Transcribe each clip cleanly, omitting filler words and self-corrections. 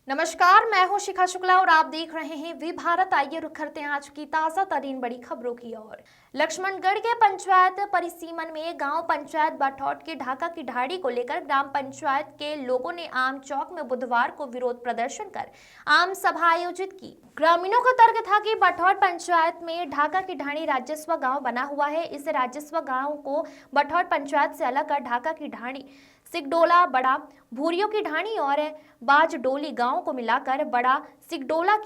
नमस्कार, मैं हूं शिखा शुक्ला और आप देख रहे हैं वी भारत। आइए रुक करते हैं आज की ताजा तरीन बड़ी खबरों की ओर। लक्ष्मणगढ़ के पंचायत परिसीमन में गांव पंचायत बठौट के ढाका की ढाड़ी को लेकर ग्राम पंचायत के लोगों ने आम चौक में बुधवार को विरोध प्रदर्शन कर आम सभा आयोजित की। ग्रामीणों का तर्क था कि बठौट पंचायत में ढाका की ढाणी राजस्व गाँव बना हुआ है। इस राजस्व गाँव को बठौट पंचायत से अलग कर ढाका की ढाणी, सिगडोला, बड़ा भूरियों की ढाणी और बाजडोली गांव को मिलाकर बड़ा सिगडोला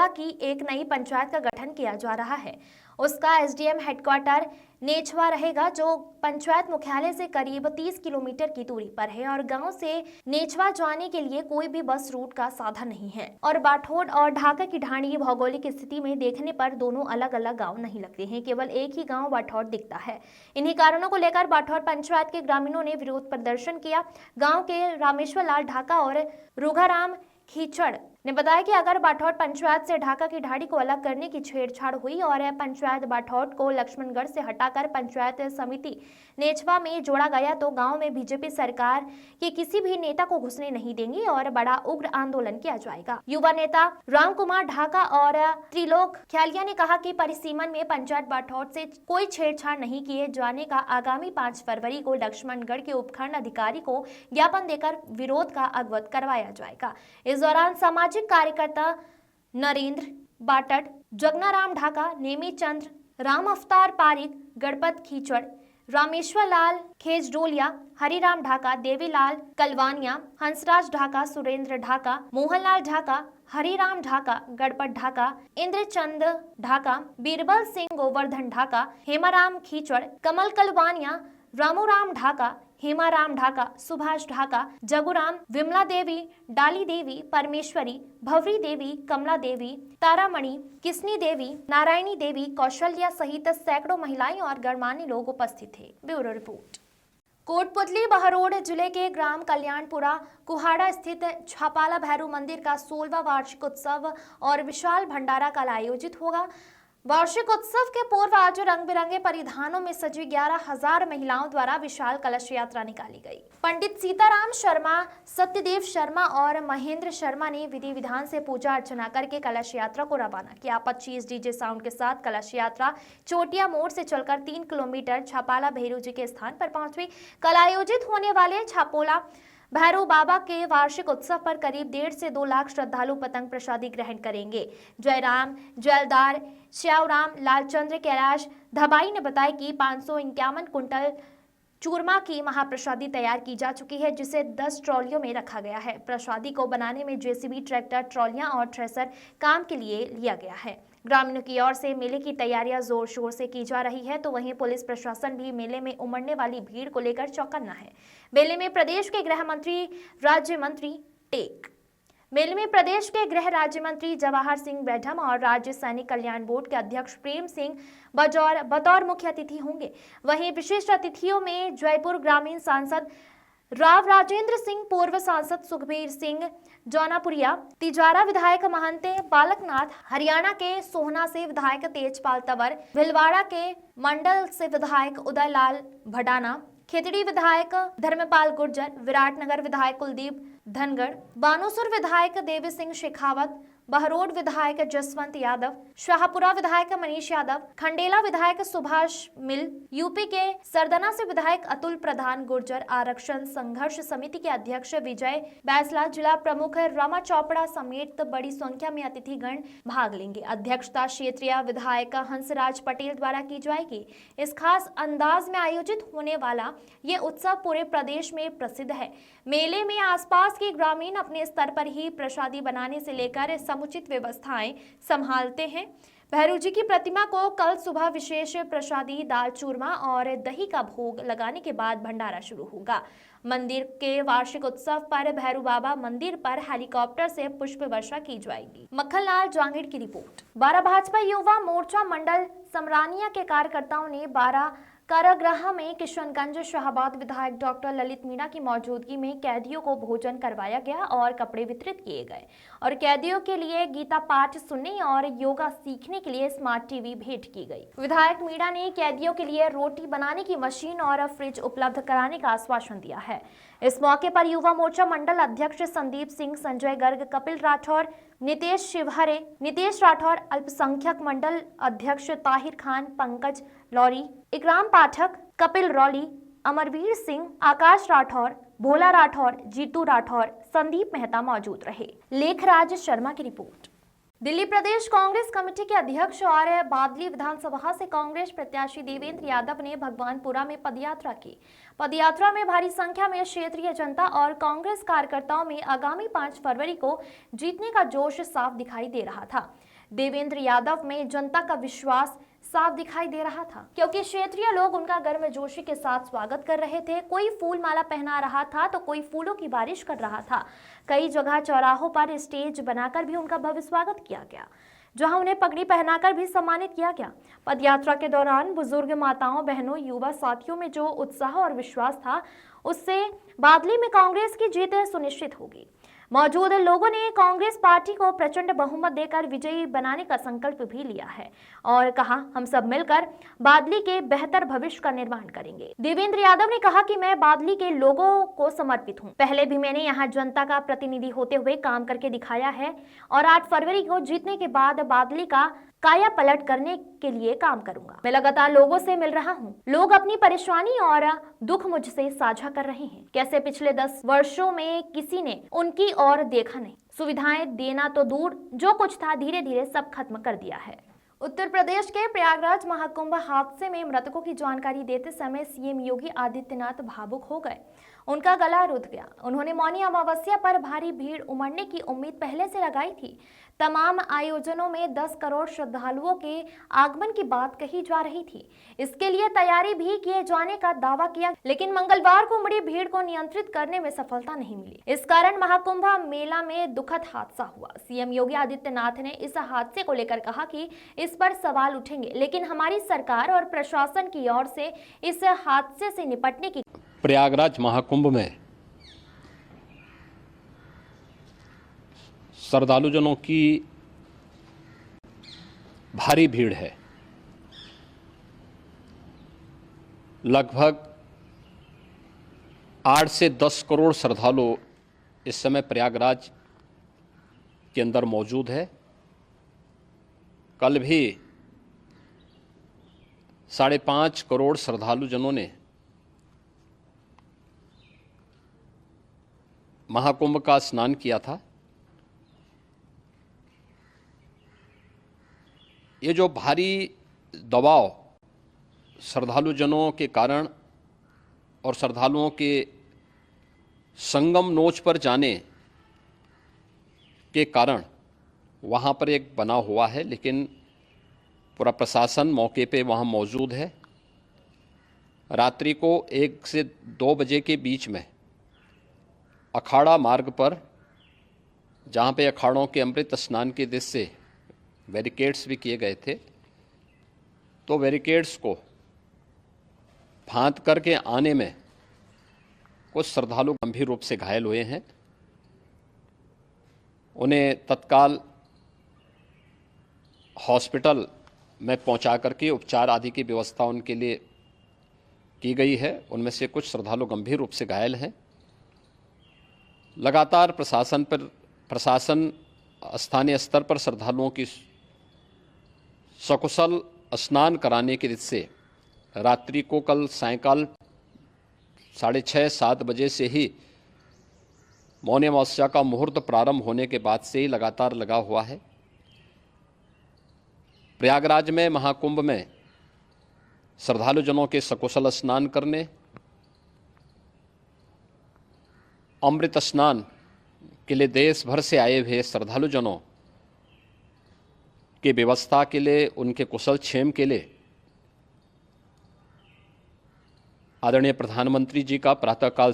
की एक नई पंचायत का गठन किया जा रहा है। उसका एसडीएम हेडक्वार्टर नेछवा रहेगा, जो पंचायत मुख्यालय से करीब 30 किलोमीटर की दूरी पर है और गांव से नेछवा जाने के लिए कोई भी बस रूट का साधन नहीं है। और बाठोड और ढाका की ढाणी की भौगोलिक स्थिति में देखने पर दोनों अलग अलग गांव नहीं लगते हैं, केवल एक ही गांव बाठौड दिखता है। इन्हीं कारणों को लेकर बाठौड पंचायत के ग्रामीणों ने विरोध प्रदर्शन किया। गाँव के रामेश्वर लाल ढाका और रुघाराम खीचड़ ने बताया कि अगर बाठौड पंचायत से ढाका की ढाड़ी को अलग करने की छेड़छाड़ हुई और पंचायत बाठौड को लक्ष्मणगढ़ से हटाकर पंचायत समिति नेछवा में जोड़ा गया तो गांव में बीजेपी सरकार के किसी भी नेता को घुसने नहीं देंगी और बड़ा उग्र आंदोलन किया जाएगा। युवा नेता राम कुमार ढाका और त्रिलोक ख्यालिया ने कहा कि परिसीमन में पंचायत बाठौड से कोई छेड़छाड़ नहीं किए जाने का आगामी 5 फरवरी को लक्ष्मणगढ़ के उपखंड अधिकारी को ज्ञापन देकर विरोध का अवगत करवाया जाएगा। इस दौरान सामाजिक कार्यकर्ता नरेंद्र बाटट, जगनाराम ढाका, नेमी चंद्र, राम अवतार पारिक, गणपत खीचड़, रामेश्वर लाल खेजडोलिया, हरिराम ढाका, देवीलाल कलवानिया, हंसराज ढाका, सुरेंद्र ढाका, मोहनलाल ढाका, हरिराम ढाका, गणपत ढाका, इंद्रचंद ढाका, बीरबल सिंह गोवर्धन ढाका, हेमाराम खीचड़, कमल कलवानिया, रामूराम ढाका, हेमाराम ढाका, सुभाष ढाका, जगुराम, विमला देवी, डाली देवी, परमेश्वरी, भवरी देवी, कमला देवी, तारामणि, किसनी देवी, नारायणी देवी, कौशल्या सहित सैकड़ों महिलाएं और गणमान्य लोग उपस्थित थे। Bureau report. कोटपुतली बहरोड जिले के ग्राम कल्याणपुरा कुहाड़ा स्थित छापाला भैरव मंदिर का 16वां वार्षिक उत्सव और विशाल भंडारा कल आयोजित होगा। वार्षिक उत्सव के पूर्व आज रंग बिरंगे परिधानों में सजी 11,000 महिलाओं द्वारा विशाल कलश यात्रा निकाली गई। पंडित सीताराम शर्मा, सत्यदेव शर्मा और महेंद्र शर्मा ने विधि विधान से पूजा अर्चना करके कलश यात्रा को रवाना किया। 25 डीजे साउंड के साथ कलश यात्रा चोटिया मोड़ से चलकर 3 किलोमीटर छापाला भैरव जी के स्थान पर पहुंची। कल आयोजित होने वाले छापोला भैरव बाबा के वार्षिक उत्सव पर करीब 1.5 से 2 लाख श्रद्धालु पतंग प्रसादी ग्रहण करेंगे। जयराम जयलदार श्यावराम लालचंद्र कैलाश धबाई ने बताया कि 551 कुंटल चूरमा की महाप्रसादी तैयार की जा चुकी है, जिसे 10 ट्रॉलियों में रखा गया है। प्रसादी को बनाने में जेसीबी, ट्रैक्टर, ट्रॉलियां और थ्रेसर काम के लिए लिया गया है। ग्रामीणों की ओर से मेले की तैयारियां जोर शोर से की जा रही है, तो वहीं पुलिस प्रशासन भी मेले में उमड़ने वाली भीड़ को लेकर चौकन्ना है। मेले में प्रदेश के गृह राज्य मंत्री जवाहर सिंह बैठम और राज्य सैनिक कल्याण बोर्ड के अध्यक्ष प्रेम सिंह बतौर मुख्य अतिथि होंगे। वहीं विशिष्ट अतिथियों में जयपुर ग्रामीण सांसद राव राजेंद्र सिंह, पूर्व सांसद सुखबीर सिंह जौनापुरिया, तिजारा विधायक महंते बालकनाथ, हरियाणा के सोहना से विधायक तेजपाल तंवर, भिलवाड़ा के मंडल से विधायक उदयलाल भडाना, खेतड़ी विधायक धर्मपाल गुर्जर, विराटनगर विधायक कुलदीप धनगढ़, बानूसुर विधायक देवी सिंह शेखावत, बहरोड विधायक जसवंत यादव, शाहपुरा विधायक मनीष यादव, खंडेला विधायक सुभाष मिल, यूपी के सरदना से विधायक अतुल प्रधान, गुर्जर आरक्षण संघर्ष समिति के अध्यक्ष विजय बैसला, जिला प्रमुख रमा चोपड़ा समेत बड़ी संख्या में अतिथिगण भाग लेंगे। अध्यक्षता क्षेत्रीय विधायक हंसराज पटेल द्वारा की जाएगी। इस खास अंदाज में आयोजित होने वाला ये उत्सव पूरे प्रदेश में प्रसिद्ध है। मेले में आसपास के ग्रामीण अपने स्तर पर ही प्रसादी बनाने से लेकर समुचित व्यवस्थाएं संभालते हैं। भैरव जी की प्रतिमा को कल सुबह विशेष प्रसादी, दाल चूरमा और दही का भोग लगाने के बाद भंडारा शुरू होगा। मंदिर के वार्षिक उत्सव पर भैरव बाबा मंदिर पर हेलीकॉप्टर से पुष्प वर्षा की जाएगी। मक्खनलाल जांगिड़ की रिपोर्ट। 12 भाजपा युवा मोर्चा मंडल समरानिया के कार्यकर्ताओं ने 12 कारागृह में किशनगंज शाहबाद विधायक डॉक्टर ललित मीणा की मौजूदगी में कैदियों को भोजन करवाया गया और कपड़े वितरित किए गए और कैदियों के लिए गीता पाठ सुनने और योगा सीखने के लिए स्मार्ट टीवी भेंट की गई। विधायक मीणा ने कैदियों के लिए रोटी बनाने की मशीन और फ्रिज उपलब्ध कराने का आश्वासन दिया है। इस मौके पर युवा मोर्चा मंडल अध्यक्ष संदीप सिंह, संजय गर्ग, कपिल राठौर, नितेश शिवहरे, नितेश राठौर, अल्पसंख्यक मंडल अध्यक्ष ताहिर खान, पंकज लौरी, इकराम पाठक, कपिल रौली, अमरवीर सिंह, आकाश राठौर, भोला राठौर, जीतू राठौर, संदीप मेहता मौजूद रहे। लेखराज शर्मा की रिपोर्ट। दिल्ली प्रदेश कांग्रेस कमेटी के अध्यक्ष और बादली विधानसभा से कांग्रेस प्रत्याशी देवेंद्र यादव ने भगवानपुरा में पदयात्रा की। पदयात्रा में भारी संख्या में क्षेत्रीय जनता और कांग्रेस कार्यकर्ताओं में आगामी 5 फरवरी को जीतने का जोश साफ दिखाई दे रहा था। देवेंद्र यादव में जनता का विश्वास साफ दिखाई दे रहा था, क्योंकि क्षेत्रीय लोग उनका गर्मजोशी के साथ स्वागत कर रहे थे। कोई फूल माला पहना रहा था तो कोई फूलों की बारिश कर रहा था। कई जगह चौराहों पर स्टेज बनाकर भी उनका भव्य स्वागत किया गया, जहां उन्हें पगड़ी पहनाकर भी सम्मानित किया गया। पदयात्रा के दौरान बुजुर्ग, माताओं, बहनों, युवा साथियों में जो उत्साह और विश्वास था, उससे बादली में कांग्रेस की जीत सुनिश्चित होगी। मौजूद लोगों ने कांग्रेस पार्टी को प्रचंड बहुमत देकर विजयी बनाने का संकल्प भी लिया है और कहा, हम सब मिलकर बादली के बेहतर भविष्य का निर्माण करेंगे। देवेंद्र यादव ने कहा कि मैं बादली के लोगों को समर्पित हूं। पहले भी मैंने यहां जनता का प्रतिनिधि होते हुए काम करके दिखाया है और 8 फरवरी को जीतने के बाद बादली का काया पलट करने के लिए काम करूंगा। मैं लगातार लोगों से मिल रहा हूं। लोग अपनी परेशानी और दुख मुझसे साझा कर रहे हैं। कैसे पिछले 10 वर्षों में किसी ने उनकी ओर देखा नहीं। सुविधाएं देना तो दूर, जो कुछ था धीरे धीरे सब खत्म कर दिया है। उत्तर प्रदेश के प्रयागराज महाकुंभ हादसे में मृतकों की जानकारी देते समय सीएम योगी आदित्यनाथ भावुक हो गए। उनका गला रुध गया। उन्होंने मौनी अमावस्या पर भारी भीड़ उमड़ने की उम्मीद पहले से लगाई थी। तमाम आयोजनों में 10 करोड़ श्रद्धालुओं के आगमन की बात कही जा रही थी। इसके लिए तैयारी भी किए जाने का दावा किया, लेकिन मंगलवार को उमड़ी भीड़ को नियंत्रित करने में सफलता नहीं मिली। इस कारण महाकुंभ मेला में दुखद हादसा हुआ। सीएम योगी आदित्यनाथ ने इस हादसे को लेकर कहा कि इस पर सवाल उठेंगे, लेकिन हमारी सरकार और प्रशासन की ओर से इस हादसे से निपटने की। प्रयागराज महाकुंभ में श्रद्धालुजनों की भारी भीड़ है। लगभग 8 से 10 करोड़ श्रद्धालु इस समय प्रयागराज के अंदर मौजूद है। कल भी 5.5 करोड़ श्रद्धालुजनों ने महाकुंभ का स्नान किया था। ये जो भारी दबाव श्रद्धालुजनों के कारण और श्रद्धालुओं के संगम नोच पर जाने के कारण वहाँ पर एक बना हुआ है, लेकिन पूरा प्रशासन मौके पे वहाँ मौजूद है। रात्रि को 1 से 2 बजे के बीच में अखाड़ा मार्ग पर, जहाँ पे अखाड़ों के अमृत स्नान के दृश्य से बैरिकेड्स भी किए गए थे, तो बैरिकेड्स को फांद करके आने में कुछ श्रद्धालु गंभीर रूप से घायल हुए हैं। उन्हें तत्काल हॉस्पिटल में पहुंचा करके उपचार आदि की व्यवस्था उनके लिए की गई है। उनमें से कुछ श्रद्धालु गंभीर रूप से घायल हैं। लगातार प्रशासन स्थानीय स्तर पर श्रद्धालुओं की सकुशल स्नान कराने के दृष्टि से रात्रि को कल सायंकाल 6:30-7 बजे से ही मौनी अमावस्या का मुहूर्त प्रारंभ होने के बाद से ही लगातार लगा हुआ है। प्रयागराज में महाकुंभ में श्रद्धालुजनों के सकुशल स्नान करने, अमृत स्नान के लिए देश भर से आए हुए श्रद्धालुजनों की व्यवस्था के लिए, उनके कुशल क्षेम के लिए आदरणीय प्रधानमंत्री जी का प्रातःकाल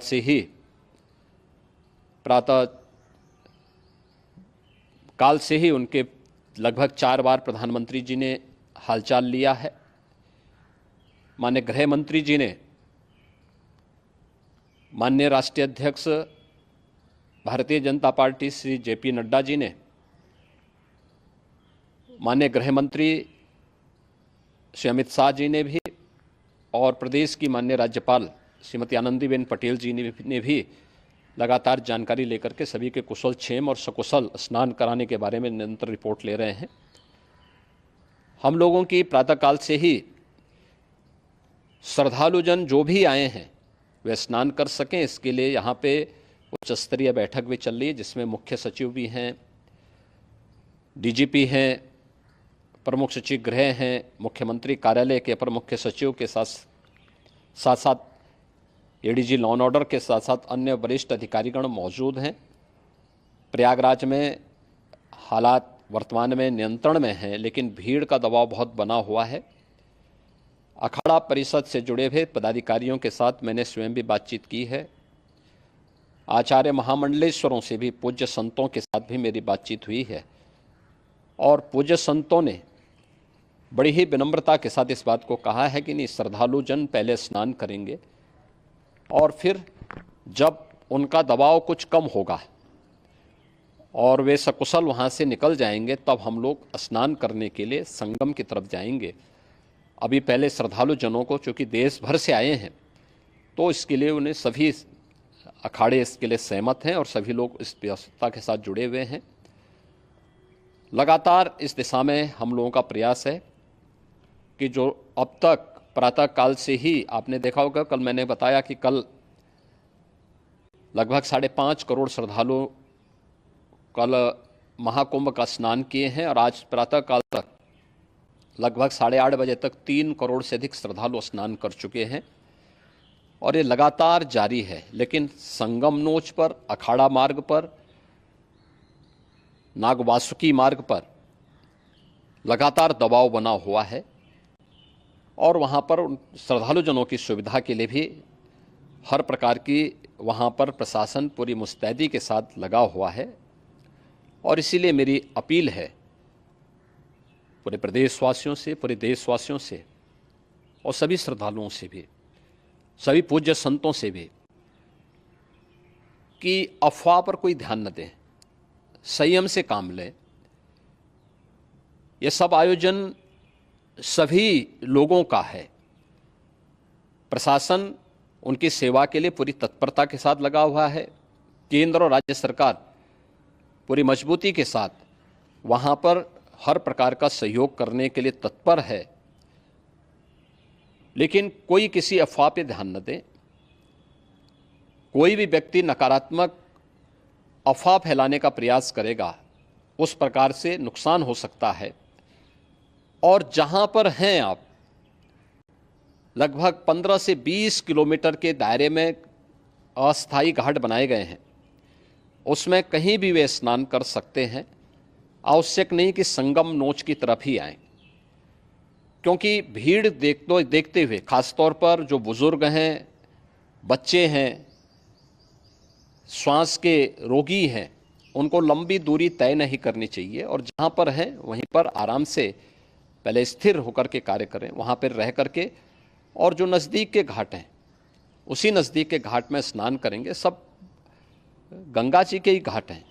से ही उनके लगभग 4 बार प्रधानमंत्री जी ने हालचाल लिया है। माननीय गृह मंत्री जी ने, माननीय राष्ट्रीय अध्यक्ष भारतीय जनता पार्टी श्री जेपी नड्डा जी ने, माननीय गृह मंत्री श्री अमित शाह जी ने भी, और प्रदेश की माननीय राज्यपाल श्रीमती आनंदीबेन पटेल जी ने भी लगातार जानकारी लेकर के सभी के कुशल क्षेम और सकुशल स्नान कराने के बारे में निरंतर रिपोर्ट ले रहे हैं। हम लोगों की प्रातःकाल से ही श्रद्धालुजन जो भी आए हैं वे स्नान कर सकें, इसके लिए यहाँ पे उच्च स्तरीय बैठक भी चल रही है, जिसमें मुख्य सचिव भी हैं, डीजीपी हैं, प्रमुख सचिव गृह हैं, मुख्यमंत्री कार्यालय के अपर मुख्य सचिव के साथ साथ एडीजी लॉ एंड ऑर्डर के साथ साथ अन्य वरिष्ठ अधिकारीगण मौजूद हैं। प्रयागराज में हालात वर्तमान में नियंत्रण में हैं, लेकिन भीड़ का दबाव बहुत बना हुआ है। अखाड़ा परिषद से जुड़े हुए पदाधिकारियों के साथ मैंने स्वयं भी बातचीत की है। आचार्य महामंडलेश्वरों से भी, पूज्य संतों के साथ भी मेरी बातचीत हुई है और पूज्य संतों ने बड़ी ही विनम्रता के साथ इस बात को कहा है कि नहीं, श्रद्धालु जन पहले स्नान करेंगे और फिर जब उनका दबाव कुछ कम होगा और वे सकुशल वहाँ से निकल जाएंगे, तब हम लोग स्नान करने के लिए संगम की तरफ जाएंगे। अभी पहले श्रद्धालु जनों को, चूँकि देश भर से आए हैं, तो इसके लिए उन्हें सभी अखाड़े इसके लिए सहमत हैं और सभी लोग इस व्यवस्था के साथ जुड़े हुए हैं। लगातार इस दिशा में हम लोगों का प्रयास है कि जो अब तक प्रातःकाल से ही आपने देखा होगा, कल मैंने बताया कि कल लगभग 5.5 करोड़ श्रद्धालु कल महाकुंभ का स्नान किए हैं और आज प्रातःकाल तक लगभग 8:30 बजे तक 3 करोड़ से अधिक श्रद्धालु स्नान कर चुके हैं और ये लगातार जारी है। लेकिन संगम नोच पर, अखाड़ा मार्ग पर, नागवासुकी मार्ग पर लगातार दबाव बना हुआ है और वहाँ पर श्रद्धालु जनों की सुविधा के लिए भी हर प्रकार की वहाँ पर प्रशासन पूरी मुस्तैदी के साथ लगा हुआ है। और इसीलिए मेरी अपील है पूरे प्रदेशवासियों से, पूरे देशवासियों से और सभी श्रद्धालुओं से भी, सभी पूज्य संतों से भी, कि अफवाह पर कोई ध्यान न दें, संयम से काम लें। ये सब आयोजन सभी लोगों का है। प्रशासन उनकी सेवा के लिए पूरी तत्परता के साथ लगा हुआ है। केंद्र और राज्य सरकार पूरी मजबूती के साथ वहाँ पर हर प्रकार का सहयोग करने के लिए तत्पर है। लेकिन कोई किसी अफवाह पे ध्यान न दें। कोई भी व्यक्ति नकारात्मक अफवाह फैलाने का प्रयास करेगा, उस प्रकार से नुकसान हो सकता है। और जहाँ पर हैं आप, लगभग 15 से 20 किलोमीटर के दायरे में अस्थायी घाट बनाए गए हैं, उसमें कहीं भी वे स्नान कर सकते हैं। आवश्यक नहीं कि संगम नोच की तरफ ही आएं, क्योंकि भीड़ देखते हुए, खासतौर पर जो बुजुर्ग हैं, बच्चे हैं, श्वास के रोगी हैं, उनको लंबी दूरी तय नहीं करनी चाहिए और जहाँ पर हैं वहीं पर आराम से पहले स्थिर होकर के कार्य करें, वहाँ पर रह करके, और जो नज़दीक के घाट हैं उसी नज़दीक के घाट में स्नान करेंगे। सब गंगा जी के ही घाट हैं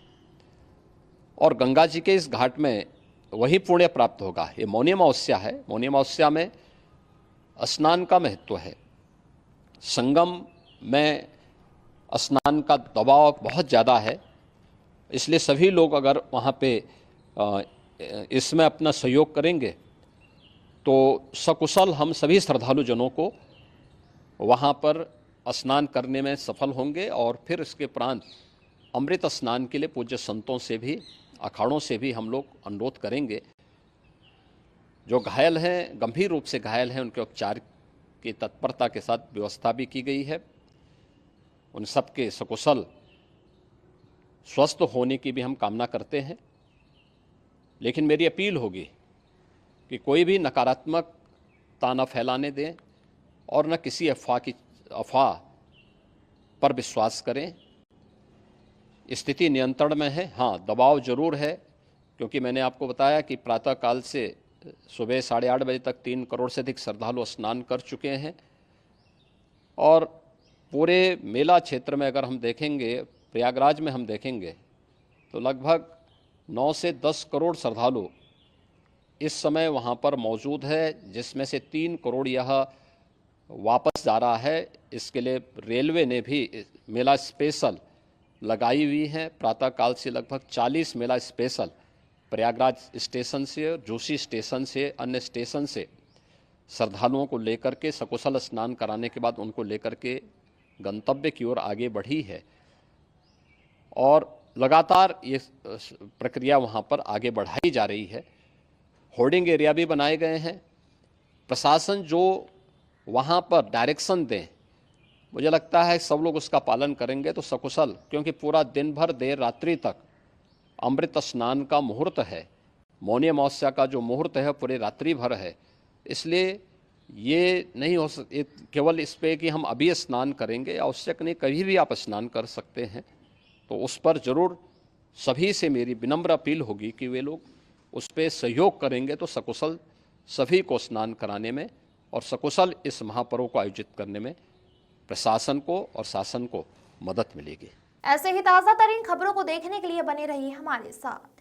और गंगा जी के इस घाट में वही पुण्य प्राप्त होगा। ये मौनी अमावस्या है, मौनी अमावस्या में स्नान का महत्व है। संगम में स्नान का दबाव बहुत ज़्यादा है, इसलिए सभी लोग अगर वहाँ पे इसमें अपना सहयोग करेंगे तो सकुशल हम सभी श्रद्धालु जनों को वहाँ पर स्नान करने में सफल होंगे। और फिर इसके उपरांत अमृत स्नान के लिए पूज्य संतों से भी, अखाड़ों से भी हम लोग अनुरोध करेंगे। जो घायल हैं, गंभीर रूप से घायल हैं, उनके उपचार की तत्परता के साथ व्यवस्था भी की गई है। उन सब के सकुशल स्वस्थ होने की भी हम कामना करते हैं। लेकिन मेरी अपील होगी कि कोई भी नकारात्मकता न फैलाने दें और न किसी अफवाह पर विश्वास करें। स्थिति नियंत्रण में है। हाँ, दबाव जरूर है, क्योंकि मैंने आपको बताया कि प्रातःकाल से सुबह 8:30 बजे तक 3 करोड़ से अधिक श्रद्धालु स्नान कर चुके हैं और पूरे मेला क्षेत्र में अगर हम देखेंगे, प्रयागराज में हम देखेंगे तो लगभग 9 से 10 करोड़ श्रद्धालु इस समय वहाँ पर मौजूद है, जिसमें से 3 करोड़ यह वापस जा रहा है। इसके लिए रेलवे ने भी मेला स्पेशल लगाई हुई है। प्रातःकाल से लगभग 40 मेला स्पेशल प्रयागराज स्टेशन से और जोशी स्टेशन से अन्य स्टेशन से श्रद्धालुओं को लेकर के सकुशल स्नान कराने के बाद उनको लेकर के गंतव्य की ओर आगे बढ़ी है और लगातार ये प्रक्रिया वहाँ पर आगे बढ़ाई जा रही है। होर्डिंग एरिया भी बनाए गए हैं। प्रशासन जो वहाँ पर डायरेक्शन दें, मुझे लगता है सब लोग उसका पालन करेंगे तो सकुशल, क्योंकि पूरा दिन भर देर रात्रि तक अमृत स्नान का मुहूर्त है। मौनी अमावस्या का जो मुहूर्त है पूरे रात्रि भर है, इसलिए ये नहीं हो केवल इस पे कि हम अभी स्नान करेंगे, आवश्यक नहीं, कभी भी आप स्नान कर सकते हैं। तो उस पर ज़रूर सभी से मेरी विनम्र अपील होगी कि वे लोग उस पर सहयोग करेंगे तो सकुशल सभी को स्नान कराने में और सकुशल इस महापर्व को आयोजित करने में प्रशासन को और शासन को मदद मिलेगी। ऐसे ही ताज़ा तरीन खबरों को देखने के लिए बने रहिए हमारे साथ।